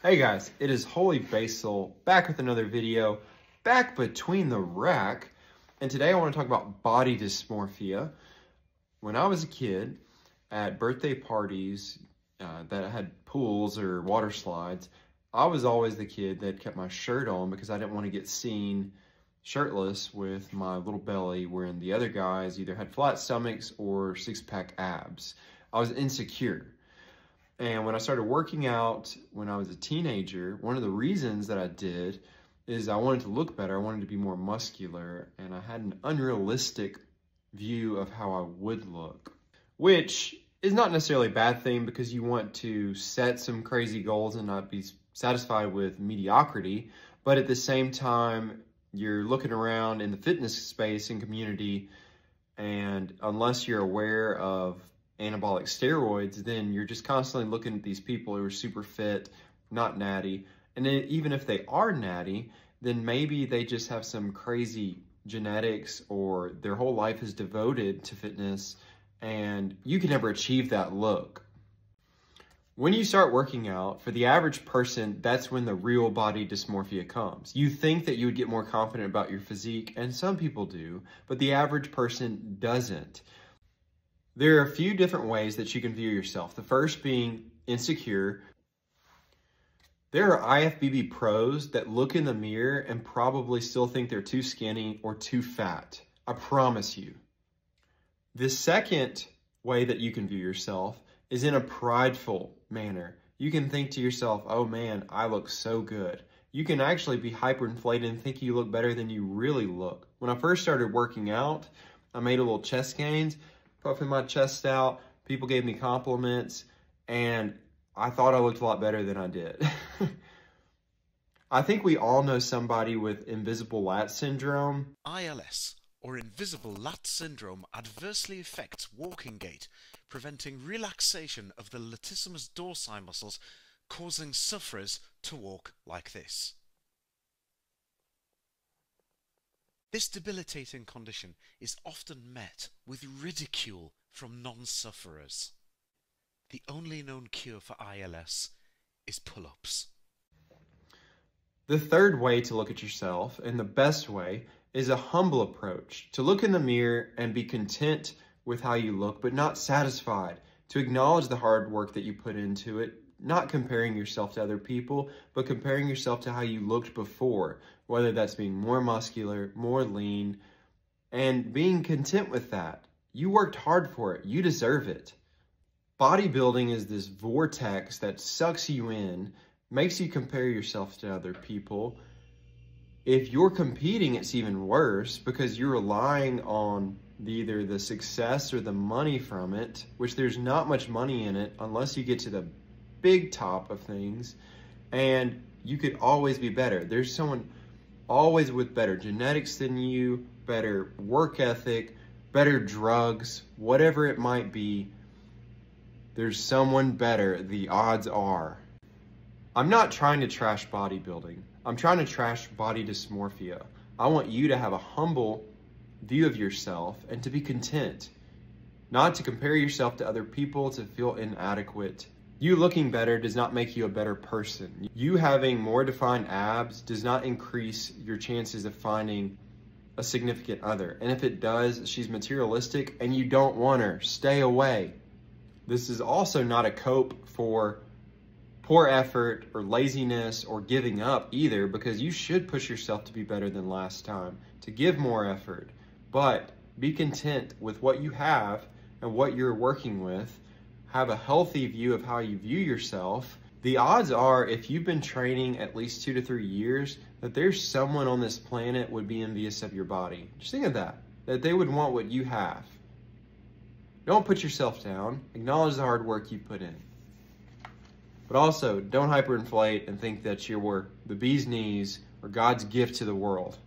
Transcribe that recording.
Hey guys, it is Holy Basil back with another video, back between the rack, and today I want to talk about body dysmorphia. When I was a kid, at birthday parties that had pools or water slides, I was always the kid that kept my shirt on because I didn't want to get seen shirtless with my little belly, wherein the other guys either had flat stomachs or six-pack abs. I was insecure. And when I started working out when I was a teenager, one of the reasons that I did is I wanted to look better. I wanted to be more muscular, and I had an unrealistic view of how I would look, which is not necessarily a bad thing because you want to set some crazy goals and not be satisfied with mediocrity. But at the same time, you're looking around in the fitness space and community, and unless you're aware of anabolic steroids, then you're just constantly looking at these people who are super fit, not natty. And then even if they are natty, then maybe they just have some crazy genetics or their whole life is devoted to fitness, and you can never achieve that look. When you start working out, for the average person, that's when the real body dysmorphia comes. You think that you would get more confident about your physique, and some people do, but the average person doesn't. There are a few different ways that you can view yourself. The first being insecure. There are IFBB pros that look in the mirror and probably still think they're too skinny or too fat. I promise you. The second way that you can view yourself is in a prideful manner. You can think to yourself, oh man, I look so good. You can actually be hyperinflated and think you look better than you really look. When I first started working out, I made a little chest gains, puffing my chest out, people gave me compliments, and I thought I looked a lot better than I did. I think we all know somebody with invisible lat syndrome. ILS, or invisible lat syndrome, adversely affects walking gait, preventing relaxation of the latissimus dorsi muscles, causing sufferers to walk like this. This debilitating condition is often met with ridicule from non-sufferers. The only known cure for ILS is pull-ups. The third way to look at yourself, and the best way, is a humble approach. To look in the mirror and be content with how you look, but not satisfied. To acknowledge the hard work that you put into it, not comparing yourself to other people, but comparing yourself to how you looked before, whether that's being more muscular, more lean, and being content with that. You worked hard for it. You deserve it. Bodybuilding is this vortex that sucks you in, makes you compare yourself to other people. If you're competing, it's even worse because you're relying on either the success or the money from it, which there's not much money in it unless you get to the big top of things, and you could always be better. There's someone always with better genetics than you, better work ethic, better drugs, whatever it might be. There's someone better, the odds are. I'm not trying to trash bodybuilding. I'm trying to trash body dysmorphia. I want you to have a humble view of yourself and to be content, not to compare yourself to other people, to feel inadequate. You looking better does not make you a better person. You having more defined abs does not increase your chances of finding a significant other. And if it does, she's materialistic and you don't want her. Stay away. This is also not a cope for poor effort or laziness or giving up either, because you should push yourself to be better than last time, to give more effort. But be content with what you have and what you're working with. Have a healthy view of how you view yourself. The odds are, if you've been training at least 2 to 3 years, that there's someone on this planet would be envious of your body. Just think of that they would want what you have. Don't put yourself down. Acknowledge the hard work you put in. But also, don't hyperinflate and think that you're the bee's knees or God's gift to the world.